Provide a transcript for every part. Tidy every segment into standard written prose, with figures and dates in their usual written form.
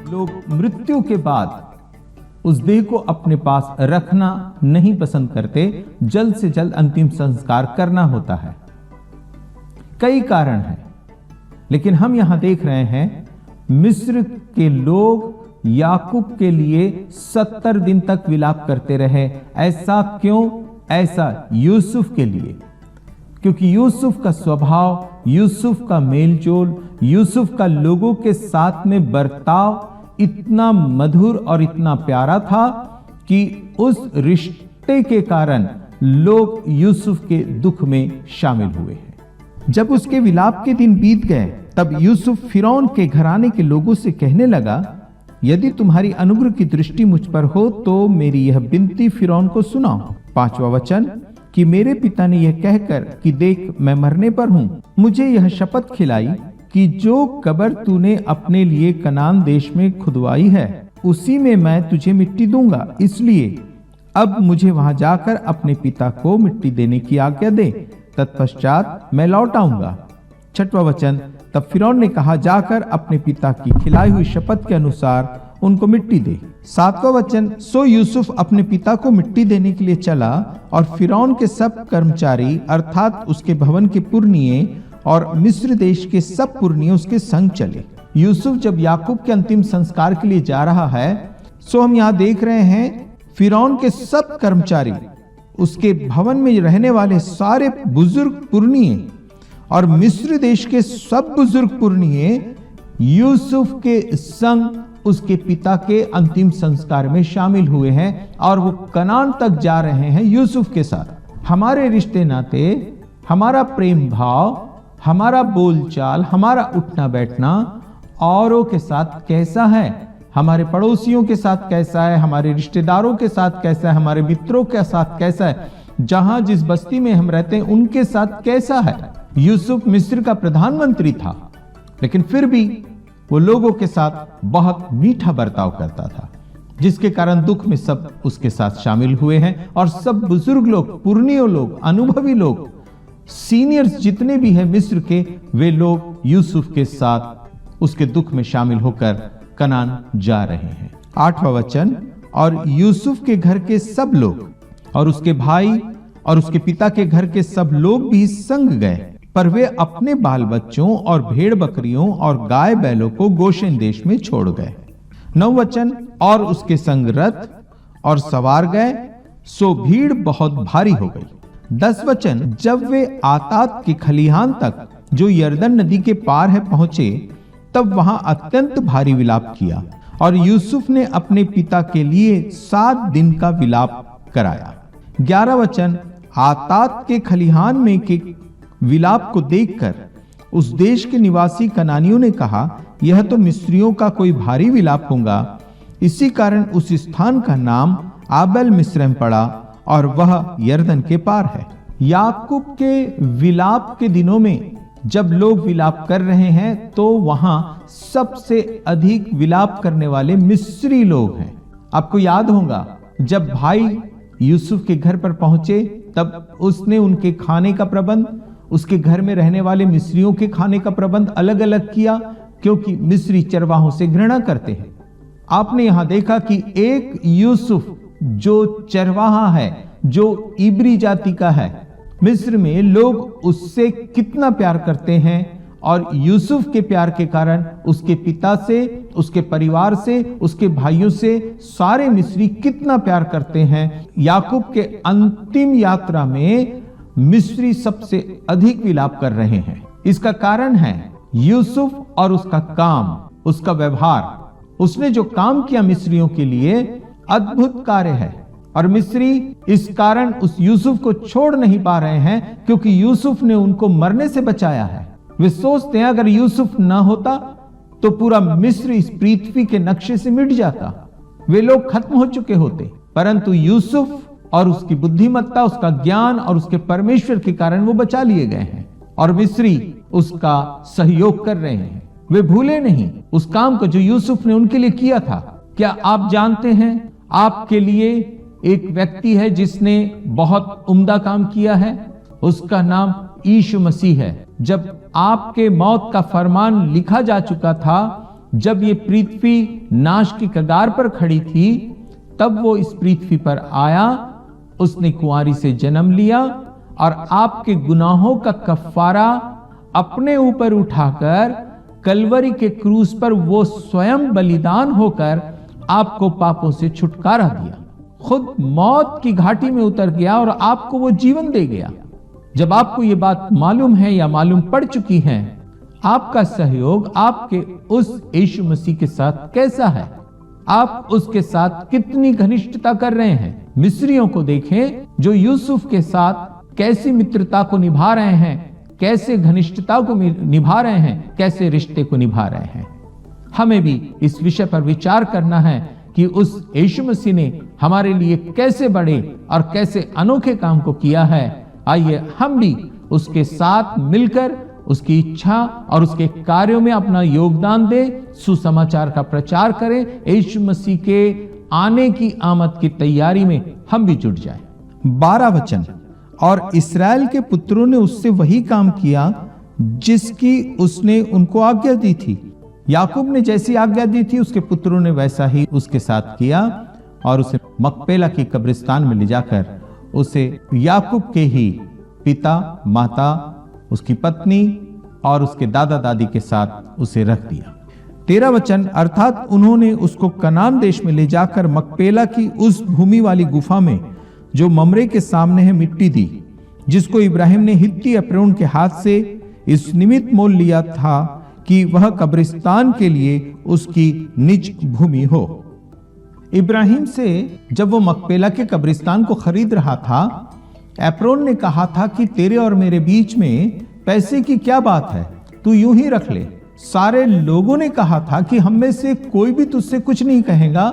लोग मृत्यु के बाद उस देह को अपने पास रखना नहीं पसंद करते, जल्द से जल्द अंतिम संस्कार करना होता है। कई कारण हैं, लेकिन हम यहां देख रहे हैं मिस्र के लोग याकूब के लिए 70 दिन तक विलाप करते रहे। ऐसा क्यों? ऐसा यूसुफ के लिए, क्योंकि यूसुफ का स्वभाव, यूसुफ का मेलजोल, यूसुफ का लोगों के साथ में बर्ताव इतना मधुर और इतना प्यारा था कि उस रिश्ते के कारण लोग यूसुफ के दुख में शामिल हुए हैं। जब उसके विलाप के दिन बीत गए, तब यूसुफ फिरौन के घराने के लोगों से कहने लगा, यदि तुम्हारी अनुग्रह की दृष्टि मुझ पर हो तो मेरी यह विनती फिरौन को सुनाओ। 5वां वचन, कि मेरे पिता ने यह कहकर कि देख मैं मरने पर हूं, मुझे यह शपथ खिलाई कि जो कब्र तूने अपने लिए कनान देश में खुदवाई है उसी में मैं तुझे मिट्टी दूंगा। इसलिए अब मुझे वहां जाकर अपने पिता को मिट्टी देने की आज्ञा दे, तत्पश्चात मैं लौट आऊंगा। 6वां वचन, तब फिरौन ने कहा, जाकर अपने पिता की खिलाई हुई शपथ के अनुसार उनको मिट्टी दे। 7वां वचन, सो यूसुफ अपने पिता को मिट्टी देने के लिए चला और फिरौन के सब कर्मचारी अर्थात उसके भवन के पुरनिये और मिस्र देश के सब पुरनिये उसके संग चले। यूसुफ जब याकूब के अंतिम संस्कार के लिए जा रहा है, सो हम यहाँ देख रहे हैं फिरौन के सब कर्मचारी, उसके भवन में रहने वाले सारे बुजुर्ग पुरनिये और मिस्र देश के सब बुजुर्ग पुरनिये यूसुफ के संग उसके पिता के अंतिम संस्कार में शामिल हुए हैं और वो कनान तक जा रहे हैं यूसुफ के साथ। हमारे रिश्ते नाते, हमारा प्रेम भाव, हमारा बोलचाल, हमारा उठना बैठना औरों के साथ कैसा है, हमारे पड़ोसियों के साथ कैसा है, हमारे रिश्तेदारों के साथ कैसा है, हमारे मित्रों के साथ कैसा है, जहां जिस बस्ती में हम रहते हैं उनके साथ कैसा है। यूसुफ मिस्र का प्रधानमंत्री था, लेकिन फिर भी वो लोगों के साथ बहुत मीठा बर्ताव करता था, जिसके कारण दुख में सब उसके साथ शामिल हुए हैं और सब बुजुर्ग लोग, पुरनिये लोग, अनुभवी लोग, सीनियर्स जितने भी हैं मिस्र के, वे लोग यूसुफ के साथ उसके दुख में शामिल होकर कनान जा रहे हैं। 8वां वचन, और यूसुफ के घर के सब लोग और उसके भाई और उसके पिता के घर के सब लोग भी संग गए, पर वे अपने बाल बच्चों और भेड़ बकरियों और गाय बैलों को गोशेन देश में छोड़ गए। 9 वचन, और उसके संग रथ और सवार गए, सो भीड़ बहुत भारी हो गई। 10 वचन, जब वे आतात के खलिहान तक जो यरदन नदी के पार है पहुंचे, तब वहां अत्यंत भारी विलाप किया और यूसुफ ने अपने पिता के लिए 7 दिन का विलाप कराया। 11 वचन, आतात के खलिहान में के विलाप को देखकर उस देश के निवासी कनानियों ने कहा, यह तो मिस्रियों का कोई भारी विलाप होगा। इसी कारण उस स्थान का नाम आबेल मिस्रैम पड़ा और वह यरदन के पार है। याकूब के विलाप के दिनों में जब लोग विलाप कर रहे हैं तो वहां सबसे अधिक विलाप करने वाले मिस्री लोग हैं। आपको याद होगा जब भाई यूसुफ के घर पर पहुंचे तब उसने उनके खाने का प्रबंध, उसके घर में रहने वाले मिस्रियों के खाने का प्रबंध अलग अलग किया, क्योंकि मिस्री चरवाहों से घृणा करते हैं। आपने यहां देखा कि एक यूसुफ जो चरवाहा है, जो इब्री जाति का है, मिस्र में लोग उससे कितना प्यार करते हैं और यूसुफ के प्यार के कारण उसके पिता से, उसके परिवार से, उसके भाइयों से सारे मिस्री कितना प्यार करते हैं। याकूब के अंतिम यात्रा में मिस्री सबसे अधिक विलाप कर रहे हैं। इसका कारण है यूसुफ और उसका काम, उसका व्यवहार। उसने जो काम किया मिस्रियों के लिए अद्भुत कार्य है और मिस्री इस कारण उस यूसुफ को छोड़ नहीं पा रहे हैं, क्योंकि यूसुफ ने उनको मरने से बचाया है। वे सोचते हैं अगर यूसुफ ना होता तो पूरा मिस्र इस पृथ्वी के नक्शे से मिट जाता, वे लोग खत्म हो चुके होते, परंतु यूसुफ और उसकी बुद्धिमत्ता, उसका ज्ञान और उसके परमेश्वर के कारण वो बचा लिए गए हैं और मिस्री उसका सहयोग कर रहे हैं। वे भूले नहीं उस काम को जो यूसुफ ने उनके लिए किया था। क्या आप जानते हैं आपके लिए एक व्यक्ति है जिसने बहुत उम्दा काम किया है? उसका नाम यीशु मसीह है। जब आपके मौत का फरमान लिखा जा चुका था जब ये पृथ्वी नाश की कगार पर खड़ी थी, तब वो इस पृथ्वी पर आया, उसने कुंवारी से जन्म लिया और आपके गुनाहों का कफ्फारा अपने ऊपर उठाकर कलवरी के क्रूस पर वो स्वयं बलिदान होकर आपको पापों से छुटकारा दिया। खुद मौत की घाटी में उतर गया और आपको वो जीवन दे गया। जब आपको ये बात मालूम है या मालूम पड़ चुकी है, आपका सहयोग आपके उस यीशु मसीह के साथ कैसा है? आप उसके साथ कितनी घनिष्ठता कर रहे हैं? मिस्रियों को देखें जो यूसुफ के साथ कैसी मित्रता को निभा रहे हैं, कैसे घनिष्ठता को निभा रहे हैं, कैसे रिश्ते को निभा रहे हैं। हमें भी इस विषय पर विचार करना है कि उस यीशु मसीह ने हमारे लिए कैसे बड़े और कैसे अनोखे काम को किया है। आइए हम भी उसके साथ मिलकर उसकी इच्छा और उसके कार्यों में अपना योगदान दें, सुसमाचार का प्रचार करें, यीशु मसीह के आने की आमद की तैयारी में हम भी जुट जाएं। 12 वचन, और इस्राएल के पुत्रों ने उससे वही काम किया जिसकी उसने उनको आज्ञा दी थी। याकूब ने जैसी आज्ञा दी थी उसके पुत्रों ने वैसा ही उसके साथ किया और उसे मकपेला की कब्रिस्तान में ले जाकर उसे याकूब के ही पिता, माता, उसकी पत्नी और उसके दादा दादी के साथ उसे रख दिया। 13 वचन, अर्थात उन्होंने उसको कनान देश में ले जाकर मकपेला की उस भूमि वाली गुफा में जो ममरे के सामने है मिट्टी दी, जिसको इब्राहिम ने हित्ती एप्रोन के हाथ से इस निमित्त मोल लिया था कि वह कब्रिस्तान के लिए उसकी निज भूमि हो। इब्राहिम से जब वो मकपेला के कब्रिस्तान को खरीद रहा था, एप्रोन ने कहा था कि तेरे और मेरे बीच में पैसे की क्या बात है, तू यूं ही रख ले। सारे लोगों ने कहा था कि हम में से कोई भी तुझसे कुछ नहीं कहेगा,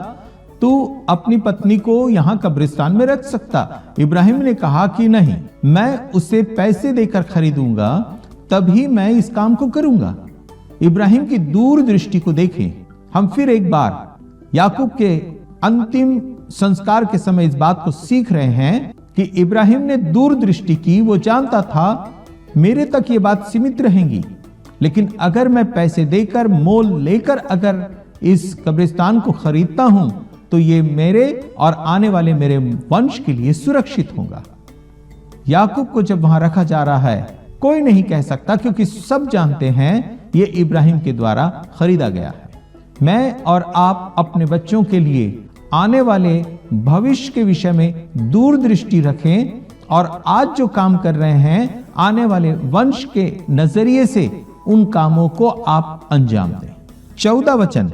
तू अपनी पत्नी को यहां कब्रिस्तान में रख सकता। इब्राहिम ने कहा कि नहीं, मैं उसे पैसे देकर खरीदूंगा, तभी मैं इस काम को करूंगा। इब्राहिम की दूरदृष्टि को देखें। हम फिर एक बार याकूब के अंतिम संस्कार के समय इस बात को सीख रहे हैं कि इब्राहिम ने दूरदृष्टि की। वो जानता था मेरे तक ये बात सीमित रहेंगी, लेकिन अगर मैं पैसे देकर, मोल लेकर अगर इस कब्रिस्तान को खरीदता हूं तो ये मेरे और आने वाले मेरे वंश के लिए सुरक्षित होगा। याकूब को जब वहां रखा जा रहा है, कोई नहीं कह सकता, क्योंकि सब जानते हैं ये इब्राहिम के द्वारा खरीदा गया है। मैं और आप अपने बच्चों के लिए आने वाले भविष्य के विषय में दूरदृष्टि रखें और आज जो काम कर रहे हैं आने वाले वंश के नजरिए से उन कामों को आप अंजाम दें। 14 वचन,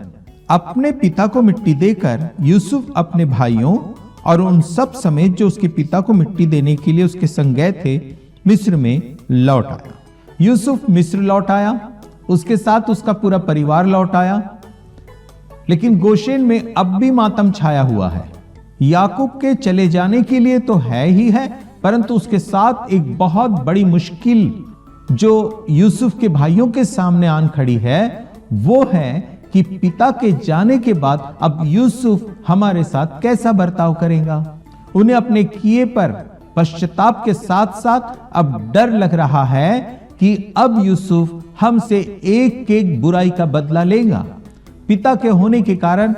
अपने पिता को मिट्टी देकर यूसुफ अपने भाइयों और उन सब समेत जो उसके पिता को मिट्टी देने के लिए उसके संग गए थे, मिस्र में लौट आया। यूसुफ मिस्र लौट आया, उसके साथ उसका पूरा परिवार लौट आया, लेकिन गोशेन में अब भी मातम छाया हुआ है। याकूब के चले जाने के लिए तो है ही है, परंतु उसके साथ एक बहुत बड़ी मुश्किल जो यूसुफ के भाइयों के सामने आन खड़ी है, वो है कि पिता के जाने के बाद अब यूसुफ हमारे साथ कैसा बर्ताव करेगा। उन्हें अपने किए पर पश्चाताप के साथ साथ अब डर लग रहा है कि अब यूसुफ हमसे एक एक बुराई का बदला लेगा। पिता के होने के कारण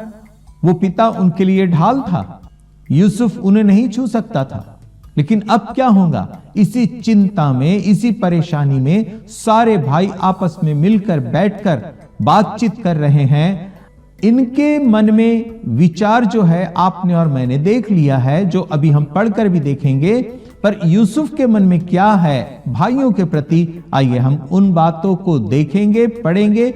वो पिता उनके लिए ढाल था, यूसुफ उन्हें नहीं छू सकता था, लेकिन अब क्या होगा? इसी चिंता में, इसी परेशानी में सारे भाई आपस में मिलकर बैठकर बातचीत कर रहे हैं। इनके मन में विचार जो है आपने और मैंने देख लिया है, जो अभी हम पढ़कर भी देखेंगे, पर यूसुफ के मन में क्या है भाइयों के प्रति, आइए हम उन बातों को देखेंगे, पढ़ेंगे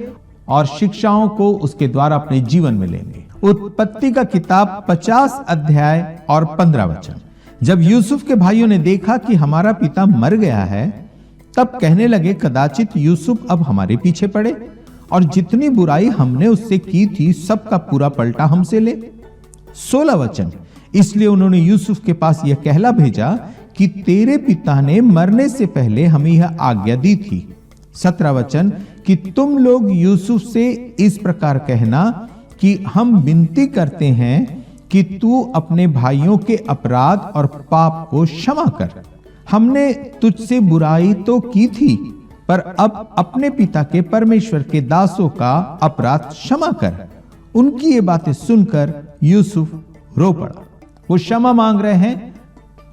और शिक्षाओं को उसके द्वारा अपने जीवन में लेंगे। उत्पत्ति का किताब 50 अध्याय और 15 वचन। जब यूसुफ के भाइयों ने देखा कि हमारा पिता मर गया है, तब कहने लगे कदाचित यूसुफ अब हमारे पीछे पड़े और जितनी बुराई हमने उससे की थी सबका पूरा पलटा हमसे ले। 16 वचन, इसलिए उन्होंने यूसुफ के पास यह कहला भेजा कि तेरे पिता ने मरने से पहले हमें यह आज्ञा दी थी। 17 वचन, कि तुम लोग यूसुफ से इस प्रकार कहना कि हम विनती करते हैं कि तू अपने भाइयों के अपराध और पाप को क्षमा कर। हमने तुझसे बुराई तो की थी, पर अब अपने पिता के परमेश्वर के दासों का अपराध क्षमा कर। उनकी ये बातें सुनकर यूसुफ रो पड़ा। वो क्षमा मांग रहे हैं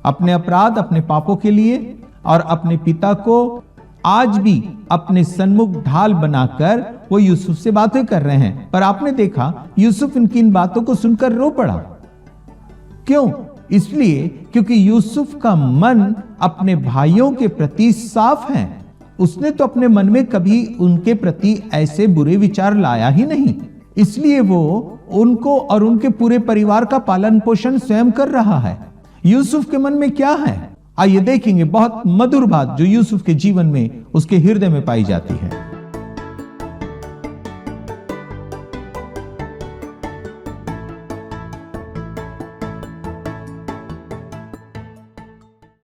अपने अपराध, अपने पापों के लिए, और अपने पिता को आज भी अपने सन्मुख ढाल बनाकर वो यूसुफ से बातें कर रहे हैं। पर आपने देखा यूसुफ इनकी इन बातों को सुनकर रो पड़ा। क्यों? इसलिए क्योंकि यूसुफ का मन अपने भाइयों के प्रति साफ है। उसने तो अपने मन में कभी उनके प्रति ऐसे बुरे विचार लाया ही नहीं। इसलिए वो उनको और उनके पूरे परिवार का पालन पोषण स्वयं कर रहा है। यूसुफ के मन में क्या है, आइए देखेंगे बहुत मधुर बात जो यूसुफ के जीवन में, उसके हृदय में पाई जाती है।